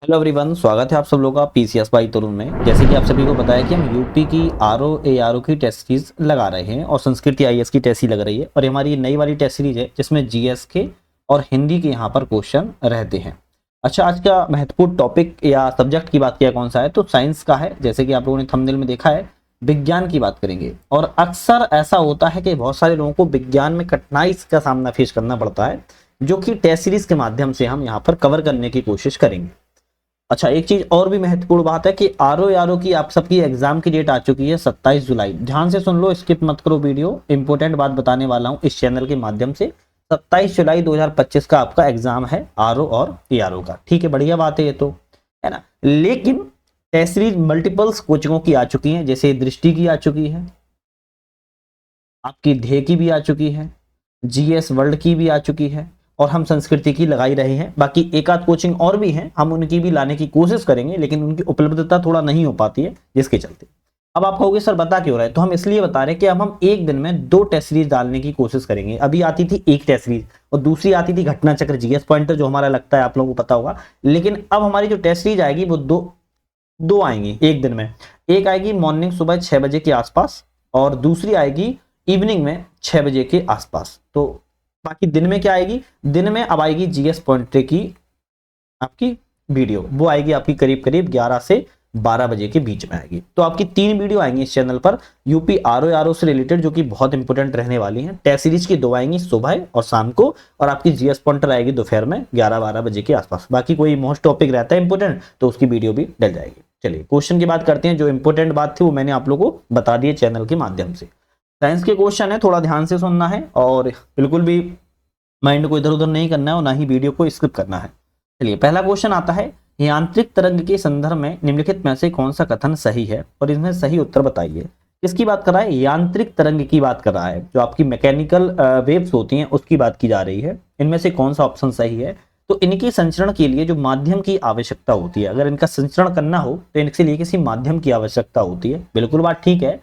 Hello everyone, स्वागत है आप सब लोगों का पीसीएस बाई तरुण में। जैसे कि आप सभी को पता है कि हम यूपी की आरओ एआरओ की टेस्ट सीरीज लगा रहे हैं और संस्कृत आईएएस की टेस्ट सीरीज लग रही है और हमारी ये नई वाली टेस्ट सीरीज है जिसमें जीएस के और हिंदी के यहाँ पर क्वेश्चन रहते हैं। अच्छा, आज का महत्वपूर्ण टॉपिक या सब्जेक्ट की बात किया कौन सा है तो साइंस का है। जैसे कि आप लोगों ने थंबनेल में देखा है, विज्ञान की बात करेंगे। और अक्सर ऐसा होता है कि बहुत सारे लोगों को विज्ञान में कठिनाई का सामना फेस करना पड़ता है, जो कि टेस्ट सीरीज के माध्यम से हम यहाँ पर कवर करने की कोशिश करेंगे। अच्छा, एक चीज और भी महत्वपूर्ण बात है कि आरओ की आप सबकी एग्जाम की डेट आ चुकी है 27 जुलाई। ध्यान से सुन लो, स्किप मत करो वीडियो, इंपॉर्टेंट बात बताने वाला हूं इस चैनल के माध्यम से। 27 जुलाई 2025 का आपका एग्जाम है आरओ और एआरओ का। ठीक है, बढ़िया बात है ये तो, है ना। लेकिन टेस्ट सीरीज मल्टीपल्स कोचिंगों की आ चुकी है, जैसे दृष्टि की आ चुकी है, आपकी ध्येय की भी आ चुकी है, जीएस वर्ल्ड की भी आ चुकी है और हम संस्कृति की लगाई रहे हैं। बाकी एक आध कोचिंग और भी हैं, हम उनकी भी लाने की कोशिश करेंगे, लेकिन उनकी उपलब्धता थोड़ा नहीं हो पाती है, जिसके चलते। अब आप कहोगे सर बता क्यों रहे हैं, तो हम इसलिए बता रहे हैं कि अब हम एक दिन में 2 टेस्ट सीरीज डालने की कोशिश करेंगे। अभी आती थी एक टेस्ट सीरीज और दूसरी आती थी घटना चक्र जीएस पॉइंटर, जो हमारा लगता है आप लोगों को पता होगा। लेकिन अब हमारी जो टेस्ट सीरीज आएगी वो दो आएंगी एक दिन में। एक आएगी मॉर्निंग सुबह 6 बजे के आसपास और दूसरी आएगी इवनिंग में 6 बजे के आसपास। तो बाकी दिन में क्या आएगी, दिन में अब आएगी जीएस पॉइंटर की आपकी वीडियो, वो आएगी आपकी करीब करीब 11 से 12 बजे के बीच में आएगी। तो आपकी 3 वीडियो आएंगी इस चैनल पर यूपी आरओ से रिलेटेड, जो कि बहुत इंपॉर्टेंट रहने वाली हैं। टेस्ट सीरीज की 2 आएंगी सुबह और शाम को, और आपकी जीएस पॉइंटर आएगी दोपहर में 11-12 बजे के आसपास। बाकी कोई मोस्ट टॉपिक रहता है इंपॉर्टेंट तो उसकी वीडियो भी डल जाएगी। चलिए क्वेश्चन की बात करते हैं। जो इंपॉर्टेंट बात थी वो मैंने आप लोगों को बता दी चैनल के माध्यम से। साइंस के क्वेश्चन है, थोड़ा ध्यान से सुनना है और बिल्कुल भी माइंड को इधर उधर नहीं करना है और ना ही वीडियो को स्किप करना है। चलिए पहला क्वेश्चन आता है, यांत्रिक तरंग के संदर्भ में निम्नलिखित में से कौन सा कथन सही है और इसमें सही उत्तर बताइए। किसकी बात कर रहा है, यांत्रिक तरंग की बात कर रहा है। जो आपकी मैकेनिकल वेव्स होती हैं उसकी बात की जा रही है। इनमें से कौन सा ऑप्शन सही है, तो इनकी संचरण के लिए जो माध्यम की आवश्यकता होती है, अगर इनका संचरण करना हो तो इनके लिए किसी माध्यम की आवश्यकता होती है। बिल्कुल बात ठीक है,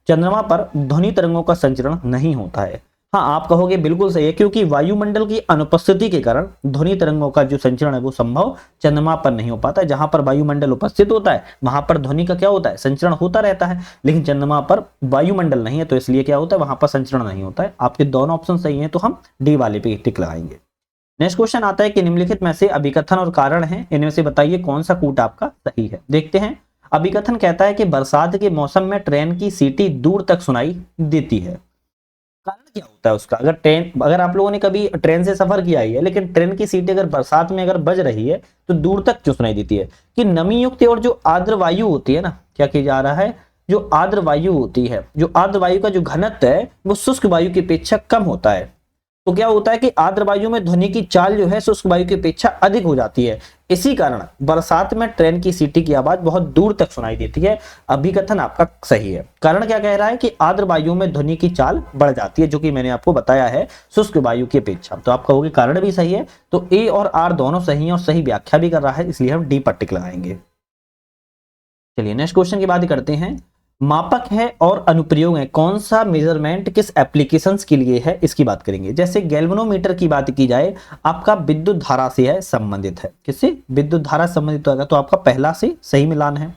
चंद्रमा पर ध्वनि तरंगों का संचरण नहीं होता है। हाँ, आप कहोगे बिल्कुल सही है, क्योंकि वायुमंडल की अनुपस्थिति के कारण ध्वनि तरंगों का जो संचरण है वो संभव चंद्रमा पर नहीं हो पाता है। जहां पर वायुमंडल उपस्थित होता है वहां पर ध्वनि का क्या होता है, संचरण होता रहता है। लेकिन चंद्रमा पर वायुमंडल नहीं है तो इसलिए क्या होता है, वहां पर संचरण नहीं होता है। आपके दोनों ऑप्शन सही है, तो हम डी वाले पे टिक लगाएंगे। नेक्स्ट क्वेश्चन आता है कि निम्नलिखित में से अभिकथन और कारण है, इनमें से बताइए कौन सा कूट आपका सही है। देखते हैं। अभिकथन कहता है कि बरसात के मौसम में ट्रेन की सीटी दूर तक सुनाई देती है। कारण क्या होता है उसका, अगर आप लोगों ने कभी ट्रेन से सफर किया ही है, लेकिन ट्रेन की सीटें अगर बरसात में अगर बज रही है तो दूर तक क्यों सुनाई देती है, कि नमी युक्त और जो आर्द्र वायु होती है ना, क्या किया जा रहा है, जो आर्द्र वायु होती है, जो आर्द्र वायु का जो घनत्व है वो शुष्क वायु की अपेक्षा कम होता है। तो क्या होता है कि आर्द्र वायु में ध्वनि की चाल जो है शुष्क वायु की अपेक्षा अधिक हो जाती है। इसी कारण बरसात में ट्रेन की सीटी की आवाज बहुत दूर तक सुनाई देती है। अभिकथन आपका सही है। कारण क्या कह रहा है कि आर्द्र वायु में ध्वनि की चाल बढ़ जाती है, जो कि मैंने आपको बताया है शुष्क वायु की अपेक्षा। तो आप कहोगे कारण भी सही है, तो ए और आर दोनों सही है और सही व्याख्या भी कर रहा है, इसलिए हम डी पर टिक लगाएंगे। चलिए नेक्स्ट क्वेश्चन की बात करते हैं। मापक है और अनुप्रयोग है, कौन सा मेजरमेंट किस एप्लीकेशंस के लिए है, इसकी बात करेंगे। जैसे गैल्वेनोमीटर की बात की जाए, आपका विद्युत धारा से है संबंधित है, किससे, विद्युत धारा संबंधित होगा, तो आपका पहला से सही मिलान है।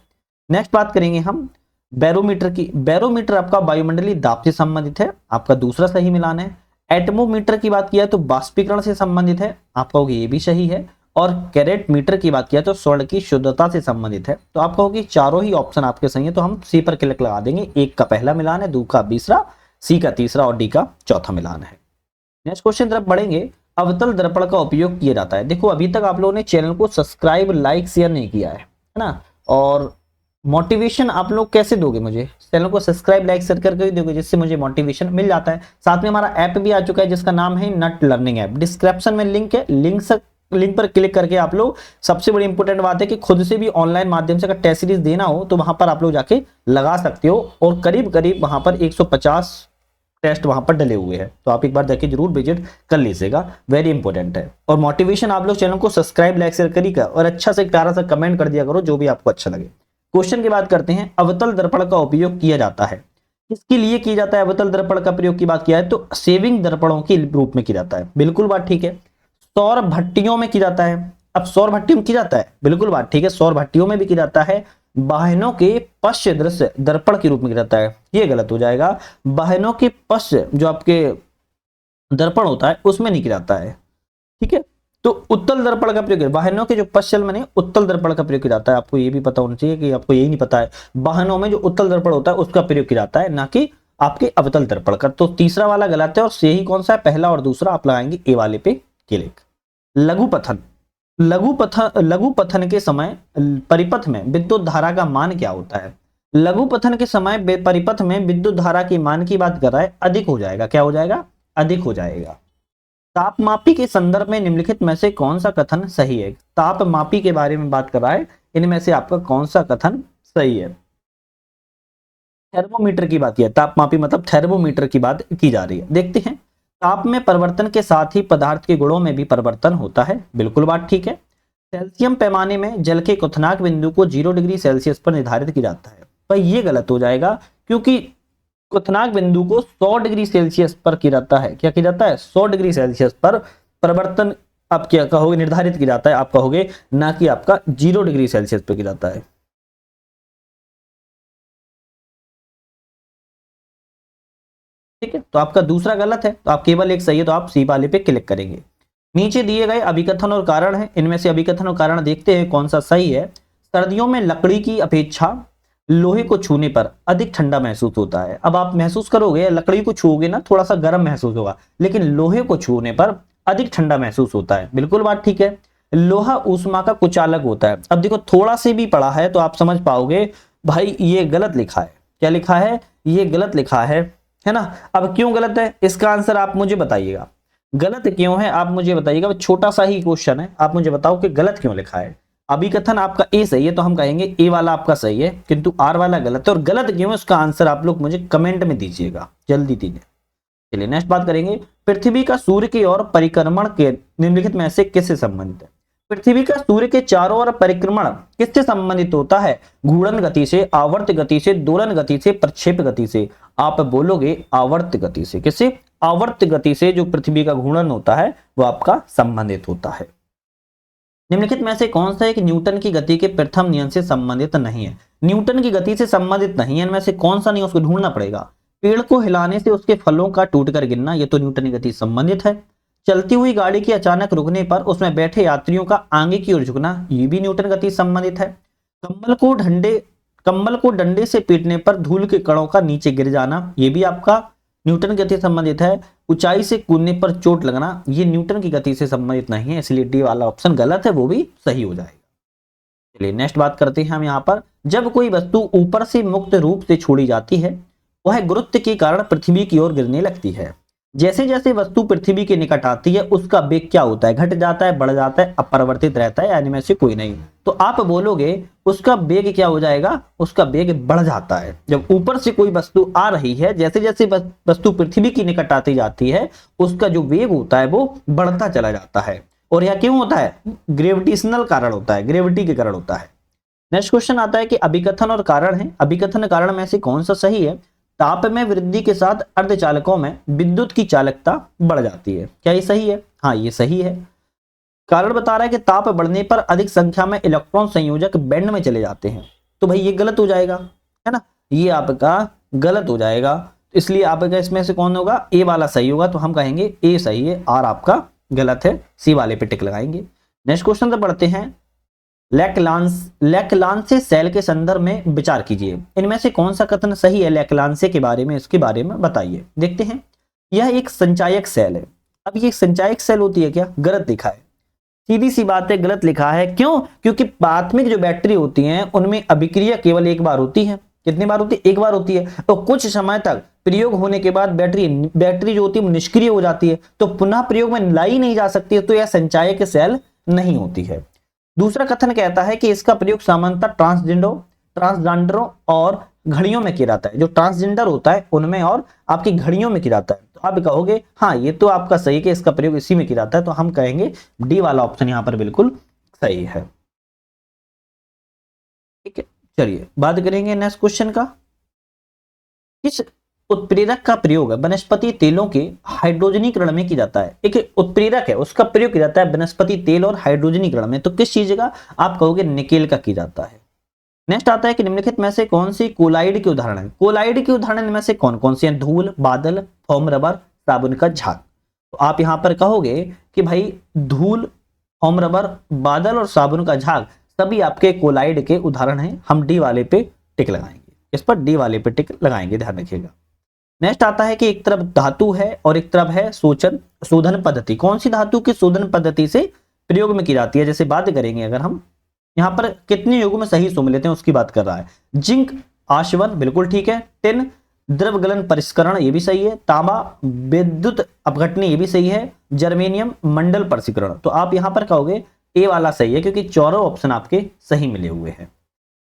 नेक्स्ट बात करेंगे हम बैरोमीटर की। बैरोमीटर आपका वायुमंडलीय दाब से संबंधित है, आपका दूसरा सही मिलान है। एटमोमीटर की बात किया तो बाष्पीकरण से संबंधित है, आप कहोगे ये भी सही है। और कैरेट मीटर की बात किया तो स्वर्ण की शुद्धता से संबंधित है। तो आप कहोगे चारों ही ऑप्शन आपके सही है, तो हम सी पर क्लिक लगा देंगे। एक का पहला मिलान है, दो का तीसरा, सी का तीसरा और डी का चौथा मिलान है। नेक्स्ट क्वेश्चन तरफ बढ़ेंगे। अवतल दर्पण का उपयोग किया जाता है। देखो अभी तक आप लोगों ने चैनल को सब्सक्राइब लाइक शेयर नहीं किया है ना, और मोटिवेशन आप लोग कैसे दोगे मुझे, चैनल को सब्सक्राइब लाइक शेयर करके ही दोगे, जिससे मुझे मोटिवेशन मिल जाता है। साथ में हमारा ऐप भी आ चुका है जिसका नाम है नट लर्निंग ऐप, डिस्क्रिप्शन में लिंक है, लिंक पर क्लिक करके आप लोग, सबसे बड़ी इंपॉर्टेंट बात है कि खुद से भी ऑनलाइन माध्यम से अगर टेस्ट सीरीज देना हो तो वहां पर आप लोग जाके लगा सकते हो, और करीब करीब वहां पर 150 टेस्ट वहां पर डले हुए हैं, तो आप एक बार जाके जरूर विजिट कर लीजिएगा, वेरी इंपॉर्टेंट है। और मोटिवेशन आप लोग चैनल को सब्सक्राइब लाइक शेयर करिएगा और अच्छा से प्यारा सा कमेंट कर दिया करो जो भी आपको अच्छा लगे। क्वेश्चन की बात करते हैं। अवतल दर्पण का उपयोग किया जाता है, किसके लिए किया जाता है अवतल दर्पण का प्रयोग की बात किया है तो सेविंग दर्पणों के रूप में किया जाता है। बिल्कुल बात ठीक है। सौर भट्टियों में किया जाता है, अब सौर भट्टियों में की जाता है, बिल्कुल बात ठीक है, सौर भट्टियों में भी की जाता है, वाहनों के पश्च दृश्य दर्पण के रूप में किया जाता है, ये गलत हो जाएगा। वाहनों के पश्च जो आपके दर्पण होता है उसमें नहीं किया जाता है, ठीक है। तो उत्तल दर्पण का प्रयोग, वाहनों के जो पश्चल माने उत्तल दर्पण का प्रयोग किया जाता है, आपको ये भी पता होना चाहिए कि आपको यही नहीं पता है, वाहनों में जो उत्तल दर्पण होता है उसका प्रयोग किया जाता है, ना कि आपके अवतल दर्पण का। तो तीसरा वाला गलत है और सही कौन सा है, पहला और दूसरा आप लगाएंगे ए वाले पे क्लिक। लघु पथन, लघु पथन के समय परिपथ में विद्युत धारा का मान क्या होता है? लघु पथन के समय परिपथ में विद्युत धारा के मान की बात कर रहा है, अधिक हो जाएगा, क्या हो जाएगा, अधिक हो जाएगा। तापमापी के संदर्भ में निम्नलिखित में से कौन सा कथन सही है? तापमापी के बारे में बात कर रहा है, इनमें से आपका कौन सा कथन सही है? थर्मोमीटर की बात, तापमापी मतलब थर्मोमीटर की बात की जा रही है। देखते हैं, ताप में परिवर्तन के साथ ही पदार्थ के गुणों में भी परिवर्तन होता है, बिल्कुल बात ठीक है। सेल्सियम पैमाने में जल के क्वथनांक बिंदु को 0 डिग्री सेल्सियस पर निर्धारित किया जाता है, पर यह गलत हो जाएगा, क्योंकि क्वथनांक बिंदु को 100 डिग्री सेल्सियस पर किया जाता है, क्या किया जाता है, 100 डिग्री सेल्सियस पर परिवर्तन आप क्या कहोगे, निर्धारित किया जाता है, आप कहोगे, ना कि आपका 0 डिग्री सेल्सियस पर किया जाता है। ठीक है, तो आपका दूसरा गलत है, तो आप केवल एक सही है, तो आप सी वाले पे क्लिक करेंगे। नीचे दिए गए अभिकथन और कारण है, इनमें से अभिकथन और कारण देखते हैं कौन सा सही है। सर्दियों में लकड़ी की अपेक्षा लोहे को छूने पर अधिक ठंडा महसूस होता है। अब आप महसूस करोगे, लकड़ी को छूओगे ना थोड़ा सा गर्म महसूस होगा, लेकिन लोहे को छूने पर अधिक ठंडा महसूस होता है, बिल्कुल बात ठीक है। लोहा ऊष्मा का कुचालक होता है। अब देखो थोड़ा से भी पढ़ा है तो आप समझ पाओगे भाई ये गलत लिखा है, क्या लिखा है, ये गलत लिखा है ना। अब क्यों गलत है, इसका आंसर आप मुझे बताइएगा, गलत क्यों है आप मुझे बताइएगा, छोटा सा ही क्वेश्चन है, आप मुझे बताओ कि गलत क्यों लिखा है। अभिकथन आपका ए सही है, तो हम कहेंगे ए वाला आपका सही है, किंतु आर वाला गलत है, और गलत क्यों है उसका आंसर आप लोग मुझे कमेंट में दीजिएगा, जल्दी दीजिए। चलिए नेक्स्ट बात करेंगे, पृथ्वी का सूर्य की ओर परिक्रमण के निम्नलिखित में से किससे संबंधित है? पृथ्वी का सूर्य के चारों ओर परिक्रमण किससे संबंधित होता है? घूर्णन गति से, आवर्त गति से, दोलन गति से, प्रक्षेप गति से। आप बोलोगे आवर्त गति से, किससे? आवर्त गति से जो पृथ्वी का घूर्णन होता है वो आपका संबंधित होता है। निम्नलिखित में से कौन सा एक न्यूटन की गति के प्रथम नियम से संबंधित नहीं है? न्यूटन की गति से संबंधित नहीं है, इनमें से कौन सा नहीं, उसको ढूंढना पड़ेगा। पेड़ को हिलाने से उसके फलों का टूटकर गिरना, ये तो न्यूटन की गति से संबंधित है। चलती हुई गाड़ी के अचानक रुकने पर उसमें बैठे यात्रियों का आगे की ओर झुकना, ये भी न्यूटन गति से संबंधित है। कंबल को डंडे से पीटने पर धूल के कणों का नीचे गिर जाना, ये भी आपका न्यूटन गति से संबंधित है। ऊंचाई से कूदने पर चोट लगना, ये न्यूटन की गति से संबंधित नहीं है, इसलिए डी वाला ऑप्शन गलत है, वो भी सही हो जाएगा। चलिए नेक्स्ट बात करते हैं हम यहाँ पर, जब कोई वस्तु ऊपर से मुक्त रूप से छोड़ी जाती है वह गुरुत्व के कारण पृथ्वी की ओर गिरने लगती है। जैसे जैसे वस्तु पृथ्वी के निकट आती है उसका वेग क्या होता है, घट जाता है, बढ़ जाता है, अपरिवर्तित रहता है, यानी में से कोई नहीं। तो आप बोलोगे उसका वेग क्या हो जाएगा, उसका वेग बढ़ जाता है। जब ऊपर से कोई वस्तु आ रही है, जैसे जैसे वस्तु पृथ्वी की निकट आती जाती है उसका जो वेग होता है वो बढ़ता चला जाता है। और यह क्यों होता है? ग्रेविटेशनल कारण होता है, ग्रेविटी के कारण होता है। नेक्स्ट क्वेश्चन आता है कि अभिकथन और कारण है, अभिकथन कारण में से कौन सा सही है? ताप में वृद्धि के साथ अर्धचालकों में विद्युत की चालकता बढ़ जाती है, क्या ये सही है? हाँ ये सही है। कारण बता रहा है कि ताप बढ़ने पर अधिक संख्या में इलेक्ट्रॉन संयोजक बैंड में चले जाते हैं, तो भाई ये गलत हो जाएगा, है ना, ये आपका गलत हो जाएगा। इसलिए आपका इसमें से कौन होगा, ए वाला सही होगा, तो हम कहेंगे ए सही है, आर आपका गलत है, सी वाले पे टिक लगाएंगे। नेक्स्ट क्वेश्चन तो पढ़ते हैं, लैक्लांसे सेल के संदर्भ में विचार कीजिए, इनमें से कौन सा कथन सही है लैक्लांसे के बारे में, इसके बारे में बताइए। देखते हैं, यह एक संचायक सेल है। अब ये संचायक सेल होती है क्या? गलत लिखा है, सीधी सी बात है, गलत लिखा है। क्यों? क्योंकि प्राथमिक जो बैटरी होती हैं उनमें अभिक्रिया केवल एक बार होती है। कितनी बार होती है? एक बार होती है। और कुछ समय तक प्रयोग होने के बाद बैटरी जो होती है निष्क्रिय हो जाती है, तो पुनः प्रयोग में लाई नहीं जा सकती है, तो यह संचायक सेल नहीं होती है। दूसरा कथन कहता है कि इसका प्रयोग सामान्यतः ट्रांसजेंडरों और घड़ियों में किया जाता है। जो ट्रांसजेंडर होता है उनमें और आपकी घड़ियों में किया जाता है। तो आप कहोगे हाँ ये तो आपका सही है कि इसका प्रयोग इसी में किया जाता है, तो हम कहेंगे डी वाला ऑप्शन यहां पर बिल्कुल सही है। ठीक है, चलिए बात करेंगे नेक्स्ट क्वेश्चन का। किस उत्प्रेरक का प्रयोग वनस्पति तेलों के हाइड्रोजनीकरण में किया जाता है। एक उत्प्रेरक है, उसका प्रयोग किया जाता है वनस्पति तेल और हाइड्रोजनीकरण में, तो किस चीज का? आप कहोगे निकेल का किया जाता है। नेक्स्ट आता है कि निम्नलिखित में से कौन सी कोलाइड के उदाहरण है? कोलाइड के उदाहरण में से कौन कौन से हैं? धूल, बादल, फोम रबर, साबुन का झाग। तो आप यहां पर कहोगे कि भाई धूल, फोम रबर, बादल और साबुन का झाग सभी आपके कोलाइड के उदाहरण हैं। हम डी वाले पे टिक लगाएंगे, इस पर डी वाले पे टिक लगाएंगे, ध्यान रखिएगा। नेक्स्ट आता है कि एक तरफ धातु है और एक तरफ है शोधन पद्धति। कौन सी धातु की शोधन पद्धति से प्रयोग में की जाती है? जैसे बात करेंगे अगर हम यहाँ पर कितने युगों में सही सुमेलित हैं उसकी बात कर रहा है। जिंक आशवन, बिल्कुल ठीक है। टिन द्रव गलन परिष्करण, ये भी सही है। तांबा विद्युत अपघटनी, ये भी सही है। जर्मेनियम मंडल परिष्करण। तो आप यहां पर कहोगे ए वाला सही है, क्योंकि चारों ऑप्शन आपके सही मिले हुए हैं।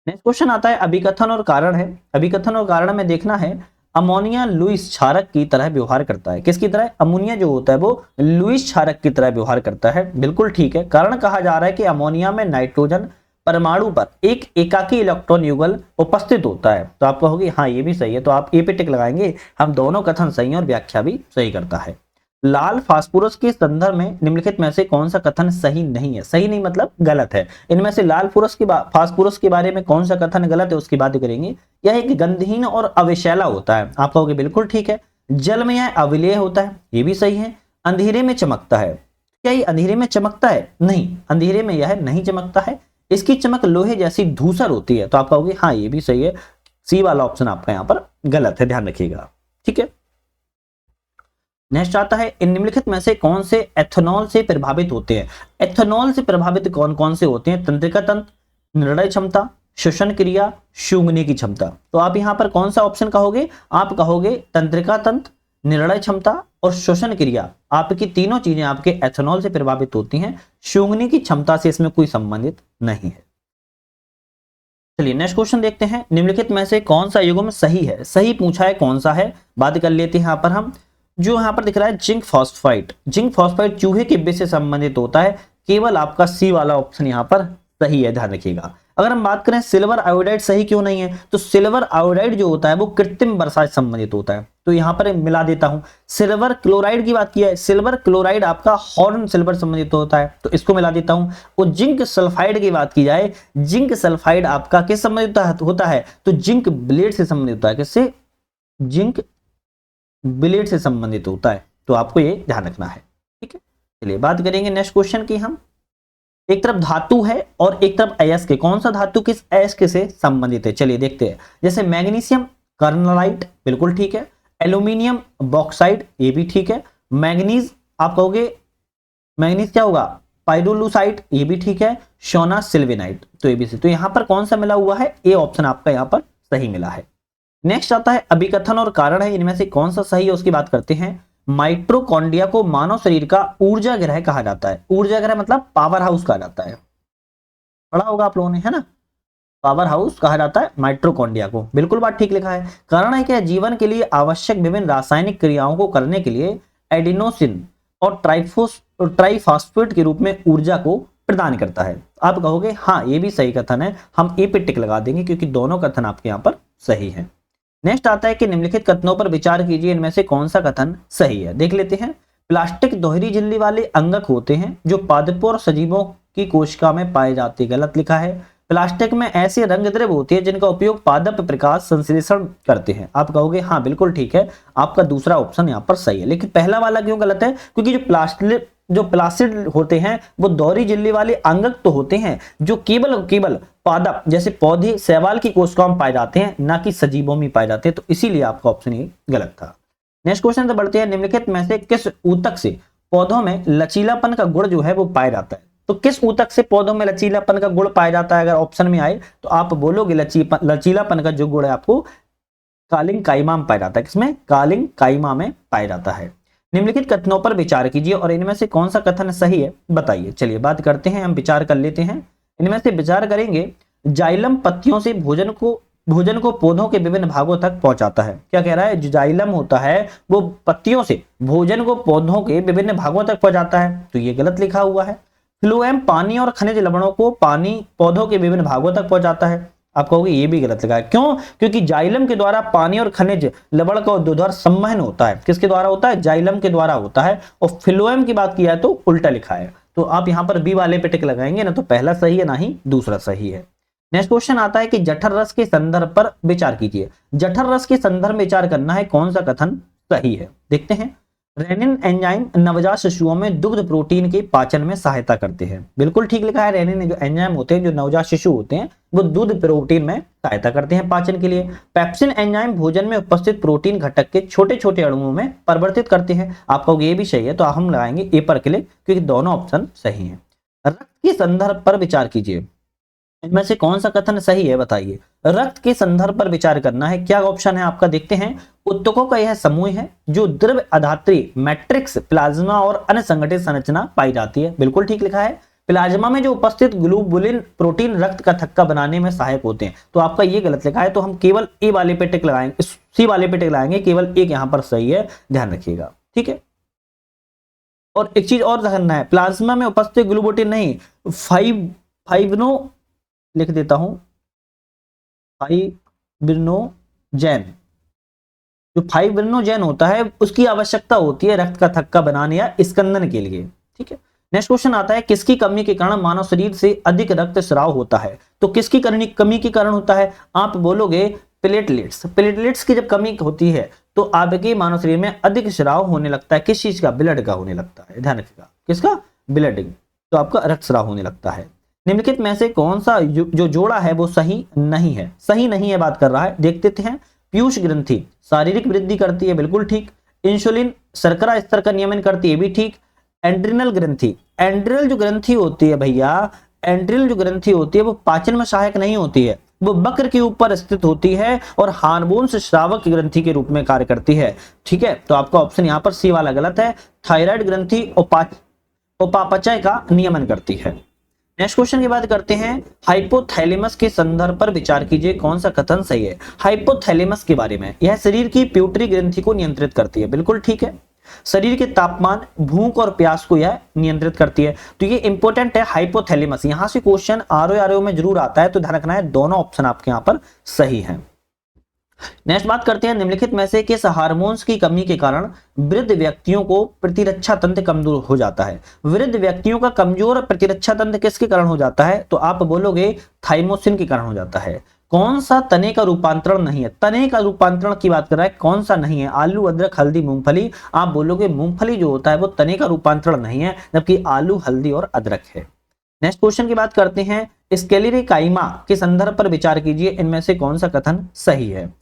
नेक्स्ट क्वेश्चन आता है अभिकथन और कारण है। अभिकथन और कारण में देखना है अमोनिया लुईस क्षारक की तरह व्यवहार करता है। किसकी तरह? अमोनिया जो होता है वो लुईस क्षारक की तरह व्यवहार करता है, बिल्कुल ठीक है। कारण कहा जा रहा है कि अमोनिया में नाइट्रोजन परमाणु पर एक एकाकी इलेक्ट्रॉन युगल उपस्थित होता है। तो आप कहोगे हाँ ये भी सही है, तो आप ए पे टिक लगाएंगे। हम दोनों कथन सही हैं और व्याख्या भी सही करता है। लाल फास्फोरस के संदर्भ में निम्नलिखित में से कौन सा कथन सही नहीं है? सही नहीं मतलब गलत है। इनमें से लाल फास्फोरस के बारे में कौन सा कथन गलत है उसकी बात करेंगे। यह एक गंधहीन और अविशैला होता है। आप कहोगे बिल्कुल ठीक है। जल में यह अविलेय होता है, ये भी सही है। अंधेरे में चमकता है, क्या ये अंधेरे में चमकता है? नहीं, अंधेरे में यह नहीं चमकता है। इसकी चमक लोहे जैसी धूसर होती है। तो आप कहोगे हाँ ये भी सही है। सी वाला ऑप्शन आपका यहाँ पर गलत है, ध्यान रखिएगा, ठीक है। नेक्स्ट आता है इन निम्नलिखित में से कौन से एथेनॉल से प्रभावित होते हैं? एथेनॉल से प्रभावित कौन कौन से होते हैं? तंत्रिका तंत्र, निर्णय क्षमता, श्वसन क्रिया, सूंघने की क्षमता। तो आप यहां पर कौन सा ऑप्शन कहोगे? आप कहोगे तंत्रिका तंत्र, निर्णय क्षमता और श्वसन क्रिया। आपकी तीनों चीजें आपके एथेनॉल से प्रभावित होती हैं। सूंघने की क्षमता से इसमें कोई संबंधित नहीं है। चलिए नेक्स्ट क्वेश्चन देखते हैं। निम्नलिखित में से कौन सा युग्म सही है? सही पूछा है, कौन सा है बात कर लेते हैं। यहाँ पर हम जो यहाँ पर दिख रहा है जिंक फॉस्फाइड, जिंक फॉस्फाइड चूहे के विष से संबंधित होता है। केवल आपका सी वाला ऑप्शन यहाँ पर सही है, ध्यान रखिएगा। अगर हम बात करें सिल्वर आयोडाइड सही क्यों नहीं है, तो सिल्वर आयोडाइड जो होता है वो कृत्रिम वर्षा से संबंधित होता है। तो यहाँ पर मिला देता हूं, सिल्वर क्लोराइड की बात की है, सिल्वर क्लोराइड आपका हॉर्न सिल्वर संबंधित होता है, तो इसको मिला देता हूं। और जिंक सल्फाइड की बात की जाए, जिंक सल्फाइड आपका किस संबंधित होता है? तो जिंक ब्लेड से संबंधित होता है। किससे? जिंक ब्लेड से संबंधित होता है। तो आपको ये ध्यान रखना है, ठीक है। चलिए बात करेंगे नेक्स्ट क्वेश्चन की। हम एक तरफ धातु है और एक तरफ अयस्क है। कौन सा धातु किस अयस्क से संबंधित है? चलिए देखते हैं। जैसे मैग्नीशियम कार्नलाइट, बिल्कुल ठीक है। एल्यूमिनियम बॉक्साइड, ये भी ठीक है। मैग्नीज, आप कहोगे मैग्नीज क्या होगा? पाइरोलुसाइट, ये भी ठीक है। सोना सिल्वेनाइट, तो ये भी सही। तो यहां पर कौन सा मिला हुआ है? ए ऑप्शन आपका यहां पर सही मिला है। नेक्स्ट आता है अभिकथन और कारण है। इनमें से कौन सा सही है उसकी बात करते हैं। माइटोकॉन्ड्रिया को मानव शरीर का ऊर्जा ग्रह कहा जाता है। ऊर्जा ग्रह मतलब पावर हाउस कहा जाता है, पढ़ा होगा आप लोगों ने, है ना। पावर हाउस कहा जाता है माइटोकॉन्ड्रिया को, बिल्कुल बात ठीक लिखा है। कारण है कि जीवन के लिए आवश्यक विभिन्न रासायनिक क्रियाओं को करने के लिए एडिनोसिन और ट्राइफॉस्फेट के रूप में ऊर्जा को प्रदान करता है। आप कहोगे हाँ ये भी सही कथन है, हम ए पे टिक लगा देंगे क्योंकि दोनों कथन आपके यहाँ पर सही है। नेक्स्ट आता है कि निम्नलिखित कथनों पर विचार कीजिए, इनमें से कौन सा कथन सही है, देख लेते हैं। प्लास्टिक दोहरी झिल्ली वाले अंगक होते हैं जो पादपों और सजीवों की कोशिका में पाए जाते हैं, गलत लिखा है। प्लास्टिक में ऐसे रंग द्रव्य होते हैं जिनका उपयोग पादप प्रकाश संश्लेषण करते हैं। आप कहोगे हाँ बिल्कुल ठीक है, आपका दूसरा ऑप्शन यहाँ पर सही है। लेकिन पहला वाला क्यों गलत है? क्योंकि जो प्लास्टिड होते हैं वो दोहरी झिल्ली वाले अंगक तो होते हैं जो केवल पादप जैसे पौधे शैवाल की कोशिकाओं में पाए जाते हैं, ना कि सजीवों में पाए जाते हैं। तो इसीलिए आपका ऑप्शन ये गलत था। नेक्स्ट क्वेश्चन से बढ़ते हैं। निम्नलिखित में से किस ऊतक से पौधों में लचीलापन का गुण जो है वो पाया जाता है? तो किस ऊतक से पौधों में लचीलापन का गुण पाया जाता है? अगर ऑप्शन में आए तो आप बोलोगे लचीलापन का जो गुण है आपको कालिंग काइमा में पाया जाता है। किसमें? कालिंग काइमा में पाया जाता है। निम्नलिखित कथनों पर विचार कीजिए और इनमें से कौन सा कथन सही है बताइए। चलिए बात करते हैं, हम विचार कर लेते हैं। इनमें से विचार करेंगे, जाइलम पत्तियों से भोजन को पौधों के विभिन्न भागों तक पहुंचाता है। क्या कह रहा है? जो जाइलम होता है वो पत्तियों से भोजन को पौधों के विभिन्न भागों तक पहुंचाता है, तो ये गलत लिखा हुआ है। फ्लोएम पानी और खनिज लवणों को पौधों के विभिन्न भागों तक पहुंचाता है। आप कहोगे ये भी गलत लगा है, क्यों? क्योंकि जाइलम के द्वारा पानी और खनिज लवण का ऊर्ध्वाधर संवहन होता है। किसके द्वारा होता है? जाइलम के द्वारा होता है। और फिलोएम की बात किया है तो उल्टा लिखा है, तो आप यहां पर बी वाले पे टिक लगाएंगे ना, तो पहला सही है ना ही दूसरा सही है। नेक्स्ट क्वेश्चन आता है कि जठर रस के संदर्भ पर विचार कीजिए। जठर रस के संदर्भ में विचार करना है, कौन सा कथन सही है? देखते हैं। रेनिन एंजाइम नवजात शिशुओं में दुग्ध प्रोटीन के पाचन में सहायता करते हैं। बिल्कुल ठीक लिखा है। रेनिन जो एंजाइम होते हैं, जो नवजात शिशु होते हैं, वो दूध प्रोटीन में सहायता करते हैं पाचन के लिए। पेप्सिन एंजाइम भोजन में उपस्थित प्रोटीन घटक के छोटे छोटे अणुओं में परिवर्तित करते हैं। आपको ये भी सही है, तो हम लगाएंगे ए पर क्लिक, क्योंकि दोनों ऑप्शन सही है। रक्त के संदर्भ पर विचार कीजिए। इनमें से कौन सा कथन सही है बताइए? रक्त के संदर्भ पर विचार करना है। क्या ऑप्शन है आपका? देखते हैं। उत्तकों का यह समूह है जो द्रव अधात्री मैट्रिक्स, प्लाज्मा और अन्य संगठित संरचना पाई जाती है। बिल्कुल ठीक लिखा है। प्लाज्मा में जो उपस्थित ग्लोबुलिन प्रोटीन रक्त का थक्का बनाने में सहायक होते हैं, तो आपका ये गलत लिखा है, तो हम केवल ए वाले पे टिक लगाएंगे, सी वाले पे टिक लगाएंगे, केवल एक यहां पर सही है, ध्यान रखिएगा। ठीक है। और एक चीज और ध्यान है, प्लाज्मा में उपस्थित ग्लोबुलिन नहीं, फाइब्रिनो लिख देता हूं, फाइब्रिनोजेन। जो फाइब्रिनोजेन होता है उसकी आवश्यकता होती है रक्त का थक्का बनाने या स्कंदन के लिए। ठीक है। नेक्स्ट क्वेश्चन आता है, किसकी कमी के कारण मानव शरीर से अधिक रक्त स्राव होता है? तो किसकी कमी के कारण होता है? आप बोलोगे प्लेटलेट्स। प्लेटलेट्स की जब कमी होती है तो आपके मानव शरीर में अधिक स्राव होने लगता है। किस चीज का? ब्लड का होने लगता है। ध्यान रखिएगा, किसका? ब्लड। तो आपका रक्त स्राव होने लगता है। निम्नलिखित में से कौन सा जो जोड़ा है वो सही नहीं है? सही नहीं है बात कर रहा है, देखते हैं। पीयूष ग्रंथि शारीरिक वृद्धि करती है, बिल्कुल ठीक। इंसुलिन शर्करा स्तर का नियमन करती है, भी ठीक। एंड्रिनल ग्रंथि, एंड्रिनल जो ग्रंथि होती है भैया, एंड्रिनल जो ग्रंथि होती है वो पाचन में सहायक नहीं होती है, वो वक्र के ऊपर स्थित होती है और हार्मोन से श्रावक ग्रंथि के रूप में कार्य करती है। ठीक है, तो आपका ऑप्शन यहाँ पर सी वाला गलत है। थायराइड ग्रंथि उपापचय का नियमन करती है। नेक्स्ट क्वेश्चन की बात करते हैं। हाइपोथैलेमस के संदर्भ पर विचार कीजिए, कौन सा कथन सही है? हाइपोथैलेमस के बारे में, यह शरीर की प्यूटरी ग्रंथि को नियंत्रित करती है, बिल्कुल ठीक है। शरीर के तापमान, भूख और प्यास को यह नियंत्रित करती है, तो ये इंपॉर्टेंट है हाइपोथैलेमस। यहां से क्वेश्चन आरओ में जरूर आता है, तो ध्यान रखना है दोनों ऑप्शन आपके यहां पर सही है। नेक्स्ट बात करते हैं, निम्नलिखित में से किस हार्मोन्स की कमी के कारण वृद्ध व्यक्तियों को प्रतिरक्षा तंत्र कमजोर हो जाता है? वृद्ध व्यक्तियों का कमजोर प्रतिरक्षा तंत्र किसके कारण हो जाता है? तो आप बोलोगे थाइमोसिन के कारण हो जाता है। कौन सा तने का रूपांतरण नहीं है? तने का रूपांतरण की बात कर रहा है, कौन सा नहीं है? आलू, अदरक, हल्दी, मूंगफली। आप बोलोगे मूंगफली जो होता है वो तने का रूपांतरण नहीं है, जबकि आलू, हल्दी और अदरक है। नेक्स्ट क्वेश्चन की बात करते हैं। स्क्लेरोकाइमा के संदर्भ पर विचार कीजिए, इनमें से कौन सा कथन सही है?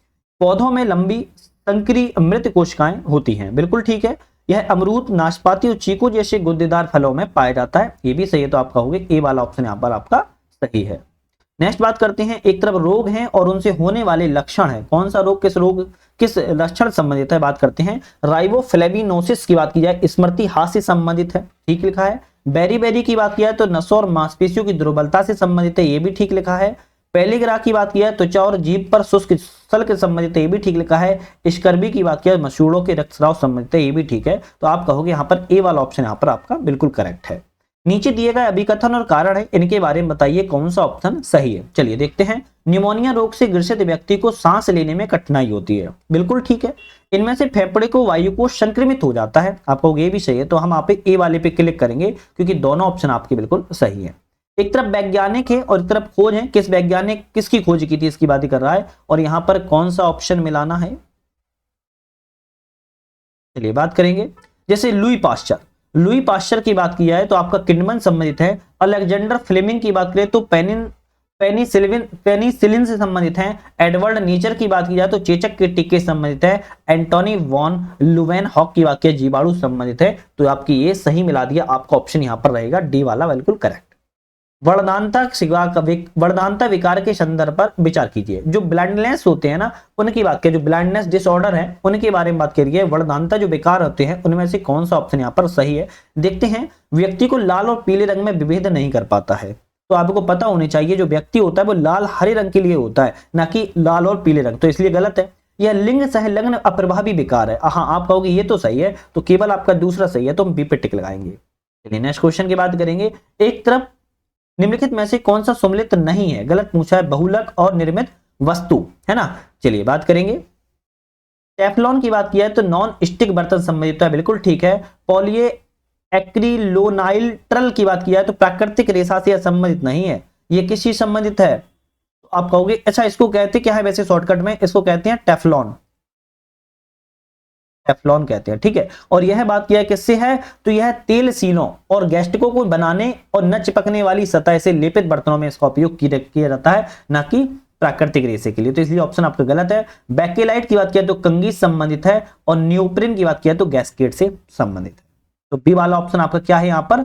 पौधों में लंबी संकरी मृत कोशिकाएं होती हैं, बिल्कुल ठीक है। यह अमरूद, नाशपाती और चीकू जैसे गुद्देदार फलों में पाया जाता है, ये भी सही है, तो आप कहोगे ए वाला ऑप्शन यहाँ पर आपका सही है। नेक्स्ट बात करते हैं, एक तरफ रोग हैं और उनसे होने वाले लक्षण है। कौन सा रोग किस लक्षण संबंधित है? बात करते हैं। राइबोफ्लेविनोसिस की बात की जाए, स्मृति हास्य से संबंधित है, ठीक लिखा है। बेरी की बात किया है तो नसों और मांसपेशियों की दुर्बलता से संबंधित है, ये भी ठीक लिखा है। पेलिग्रा की बात किया है त्वचा और जीभ पर शुष्क सल के संबंधित है, ये भी ठीक लिखा है। स्कर्बी की बात किया है मसूड़ों के रक्तस्राव संबंधित है, ये भी ठीक है, तो आप कहोगे यहाँ पर ए वाला ऑप्शन यहाँ पर आपका बिल्कुल करेक्ट है। नीचे दिए गए अभिकथन और कारण है, इनके बारे में बताइए कौन सा ऑप्शन सही है। चलिए देखते हैं। निमोनिया रोग से ग्रसित व्यक्ति को सांस लेने में कठिनाई होती है, बिल्कुल ठीक है। इनमें से फेफड़े को वायु को संक्रमित हो जाता है, आपको ये भी सही है, तो हम आप ए वाले पे क्लिक करेंगे क्योंकि दोनों ऑप्शन आपके बिल्कुल सही है। एक तरफ वैज्ञानिक है और एक तरफ खोज है, किस वैज्ञानिक किसकी खोज की थी इसकी बात ही कर रहा है, और यहां पर कौन सा ऑप्शन मिलाना है चलिए बात करेंगे। जैसे लुई पास्चर की बात किया है तो आपका किडमन संबंधित है। अलेक्जेंडर फ्लेमिंग की बात करें तो पेनिसिलिन से संबंधित है। एडवर्ड नीचर की बात की जाए तो चेचक के टीके संबंधित है। एंटोनी वॉन लुवेनहॉक की बात की जीवाणु संबंधित है, तो आपकी ये सही मिला दिया, आपका ऑप्शन यहां पर रहेगा डी वाला बिल्कुल करेक्ट। वर्णनांता विकार के संदर्भ पर विचार कीजिए। जो ब्लाइंडनेस होते हैं ना उनकी बात करिए, जो ब्लाइंडनेस डिसऑर्डर है उनके बारे में बात करिए। वर्णनांता जो विकार होते हैं उनमें से कौन सा ऑप्शन यहाँ पर सही है? देखते हैं। व्यक्ति को लाल और पीले रंग में विभेद नहीं कर पाता है, तो आपको पता होनी चाहिए जो व्यक्ति होता है वो लाल हरे रंग के लिए होता है, ना कि लाल और पीले रंग, तो इसलिए गलत है। यह लिंग सहलग्न अप्रभावी विकार है। हाँ, आप कहोगे ये तो सही है, तो केवल आपका दूसरा सही है, तो हम बी पे टिक लगाएंगे। चलिए नेक्स्ट क्वेश्चन की बात करेंगे। एक तरफ निम्नलिखित में से कौन सा सम्मिलित नहीं है? गलत पूछा है, बहुलक और निर्मित वस्तु, है ना। चलिए बात करेंगे। टेफ्लॉन की बात किया है तो नॉन स्टिक बर्तन संबंधित है, बिल्कुल ठीक है। पॉली एक्रिलोनाइट्रल की बात किया है तो प्राकृतिक रेशा से संबंधित नहीं है, ये किसी संबंधित है? तो आप कहोगे अच्छा इसको कहते क्या है वैसे शॉर्टकट में? इसको कहते हैं टेफ्लॉन, टेफ्लॉन कहते हैं, ठीक है। और यह बात किया है किससे है? तो यह तेल सीलों और गैस्ट्रिकों को बनाने और न चिपकने वाली सतह से लेपित बर्तनों में इसका उपयोग किया जाता है, ना कि प्राकृतिक रेशे के लिए। तो इसलिए ऑप्शन आपका गलत है। बैकेलाइट की बात किया तो कंघी संबंधित है और न्यूप्रिन की बात किया तो गैस्केट से संबंधित है। तो बी वाला ऑप्शन आपका क्या है यहाँ पर?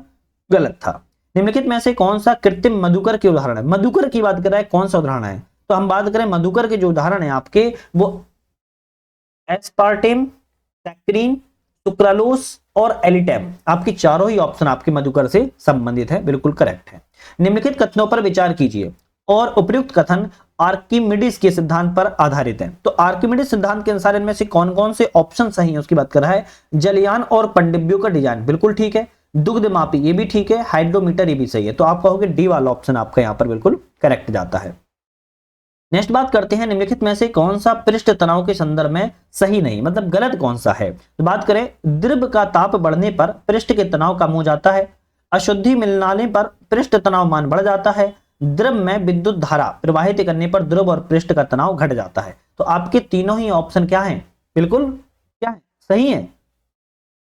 गलत था। निम्नलिखित में से कौन सा कृत्रिम मधुकर के उदाहरण है? मधुकर की बात कर रहा है, कौन सा उदाहरण है? तो हम बात करें मधुकर के जो उदाहरण है आपके, वो एस्पार्टेम, सैक्रिन, सुक्रालोस और एलिटेम, आपकी चारों ही ऑप्शन आपके मधुकर से संबंधित है, बिल्कुल करेक्ट है। निम्नलिखित कथनों पर विचार कीजिए और उपयुक्त कथन आर्किमिडीज के सिद्धांत पर आधारित है। तो आर्किमिडीज सिद्धांत के अनुसार इनमें से कौन कौन से ऑप्शन सही है उसकी बात कर रहा है। जलयान और पनडुब्बियों का डिजाइन, बिल्कुल ठीक है। दुग्ध मापी, ये भी ठीक है। हाइड्रोमीटर, ये भी सही है। तो आप कहोगे डी वाला ऑप्शन आपका यहाँ पर बिल्कुल करेक्ट जाता है। नेक्स्ट बात करते हैं, निम्नलिखित में से कौन सा पृष्ठ तनाव के संदर्भ में सही नहीं, मतलब गलत कौन सा है? तो बात करें, द्रव का ताप बढ़ने पर पृष्ठ के तनाव कम हो जाता है, अशुद्धि मिलने पर पृष्ठ तनाव मान बढ़ जाता है, द्रव में विद्युत धारा प्रवाहित करने पर द्रव और पृष्ठ का तनाव घट जाता है। तो आपके तीनों ही ऑप्शन क्या है? बिल्कुल क्या है? सही है,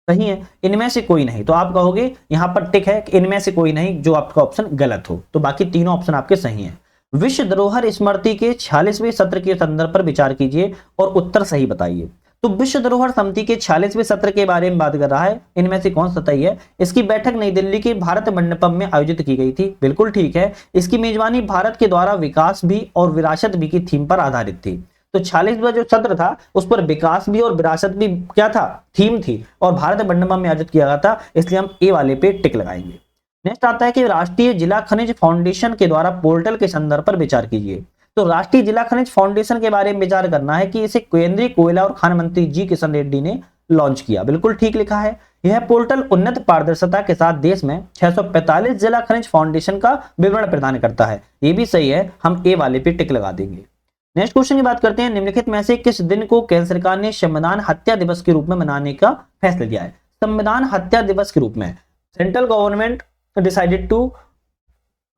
सही है। इनमें से कोई नहीं, तो आप कहोगे यहां पर टिक है कि इनमें से कोई नहीं जो आपका ऑप्शन गलत हो। तो बाकी तीनों ऑप्शन आपके सही हैं। विश्व धरोहर स्मृति के 46वें सत्र के संदर्भ पर विचार कीजिए और उत्तर सही बताइए। तो विश्व धरोहर समिति के 46वें सत्र के बारे में बात कर रहा है, इनमें से कौन सा सही है? इसकी बैठक नई दिल्ली के भारत मंडपम में आयोजित की गई थी, बिल्कुल ठीक है। इसकी मेजबानी भारत के द्वारा विकास भी और विरासत भी की थीम पर आधारित थी। तो 46वां जो सत्र था उस पर विकास भी और विरासत भी क्या था? थीम थी, और भारत मंडपम में आयोजित किया गया था, इसलिए हम ए वाले पे टिक लगाएंगे। नेक्स्ट आता है कि राष्ट्रीय जिला खनिज फाउंडेशन के द्वारा पोर्टल के संदर्भ पर विचार कीजिए। तो राष्ट्रीय जिला खनिज फाउंडेशन के बारे में विचार करना है कि इसे केंद्रीय कोयला और खान मंत्री जी किशन रेड्डी ने लॉन्च किया, बिल्कुल ठीक लिखा है। यह पोर्टल उन्नत पारदर्शिता के साथ देश में 645 जिला खनिज फाउंडेशन का विवरण प्रदान करता है, ये भी सही है, हम ए वाले पे टिक लगा देंगे। नेक्स्ट क्वेश्चन की बात करते हैं, निम्नलिखित में से किस दिन को केंद्र सरकार ने संविधान हत्या दिवस के रूप में मनाने का फैसला लिया है? संविधान हत्या दिवस के रूप में सेंट्रल गवर्नमेंट डिसाइडेड टू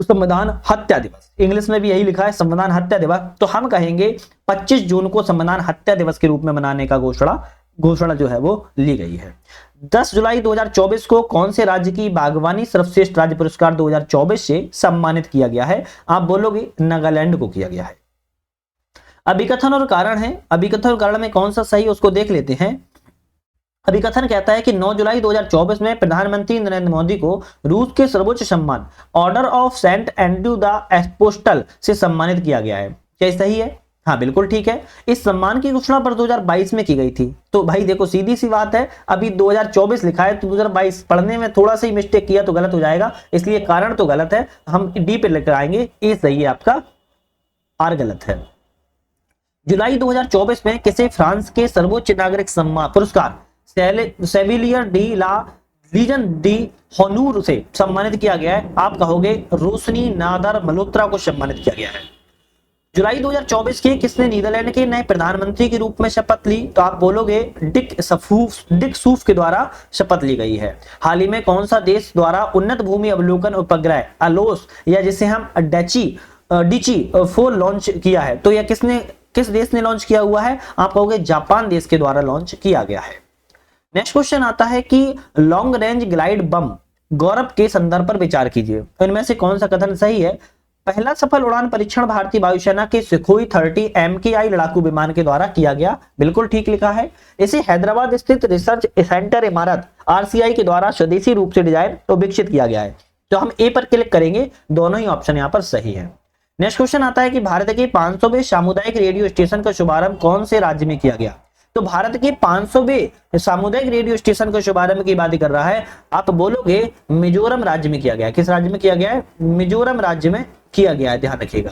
संविधान हत्या दिवस, इंग्लिश में भी यही लिखा है संविधान हत्या दिवस। तो हम कहेंगे 25 जून को संविधान हत्या दिवस के रूप में मनाने का घोषणा जो है वो ली गई है। 10 जुलाई 2024 को कौन से राज्य की बागवानी सर्वश्रेष्ठ राज्य पुरस्कार 2024 से सम्मानित किया गया है? आप बोलोगे नागालैंड को किया गया है। अभिकथन और कारण है, अभिकथन और कारण में कौन सा सही उसको देख लेते हैं। अभिकथन कहता है कि 9 जुलाई 2024 में प्रधानमंत्री नरेंद्र मोदी को रूस के सर्वोच्च सम्मान order of saint Andrew the apostle से सम्मानित किया गया है। क्या सही है? हाँ बिल्कुल ठीक है। इस सम्मान की घोषणा पर 2022 में की गई थी। तो भाई देखो सीधी सी बात है, अभी 2024 लिखा है तो 2022 पढ़ने में थोड़ा सा ही मिस्टेक किया तो गलत हो जाएगा, इसलिए कारण तो गलत है, हम डी पे लेकर आएंगे, ए सही है आपका, आर गलत है। जुलाई 2024 में किसे फ्रांस के सर्वोच्च नागरिक सम्मान पुरस्कार सेविलियर डी ला लीजन डी होनूर से सम्मानित किया गया है? आप कहोगे रोशनी नादर मल्होत्रा को सम्मानित किया गया है। जुलाई 2024 के किसने नीदरलैंड के नए प्रधानमंत्री के रूप में शपथ ली? तो आप बोलोगे डिक सूफ के द्वारा शपथ ली गई है। हाल ही में कौन सा देश द्वारा उन्नत भूमि अवलोकन उपग्रह अलोस या जिसे हम डिची 4 लॉन्च किया है? तो यह किस देश ने लॉन्च किया हुआ है? आप कहोगे जापान देश के द्वारा लॉन्च किया गया है। नेक्स्ट क्वेश्चन आता है कि लॉन्ग रेंज ग्लाइड बम गौरव के संदर्भ पर विचार कीजिए। तो इनमें से कौन सा कथन सही है? पहला सफल उड़ान परीक्षण भारतीय वायुसेना के सुखोई 30 MKI लड़ाकू विमान के द्वारा किया गया, बिल्कुल ठीक लिखा है। इसे हैदराबाद स्थित रिसर्च सेंटर इमारत RCI के द्वारा स्वदेशी रूप से डिजाइन और विकसित किया गया है। तो हम ए पर क्लिक करेंगे, दोनों ही ऑप्शन यहाँ पर सही है। नेक्स्ट क्वेश्चन आता है कि भारत के 500वें सामुदायिक रेडियो स्टेशन का शुभारंभ कौन से राज्य में किया गया? तो भारत के 500वें सामुदायिक रेडियो स्टेशन का शुभारंभ की बात कर रहा है, आप बोलोगे मिजोरम राज्य में किया गया है। किस राज्य में किया गया है? मिजोरम राज्य में किया गया है, ध्यान रखिएगा।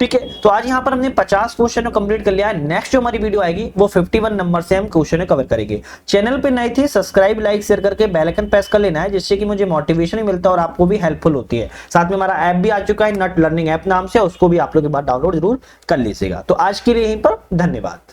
ठीक है, तो आज यहाँ पर हमने 50 क्वेश्चन कंप्लीट कर लिया है। नेक्स्ट जो हमारी वीडियो आएगी वो 51 नंबर से हम क्वेश्चन कवर करेंगे। चैनल पे नए थे, सब्सक्राइब लाइक शेयर करके बेल आइकन प्रेस कर लेना है, जिससे कि मुझे मोटिवेशन ही मिलता है और आपको भी हेल्पफुल होती है। साथ में हमारा ऐप भी आ चुका है नट लर्निंग ऐप नाम से, उसको भी आप लोग के बाद डाउनलोड जरूर कर लीजिएगा। तो आज के लिए यहीं पर धन्यवाद।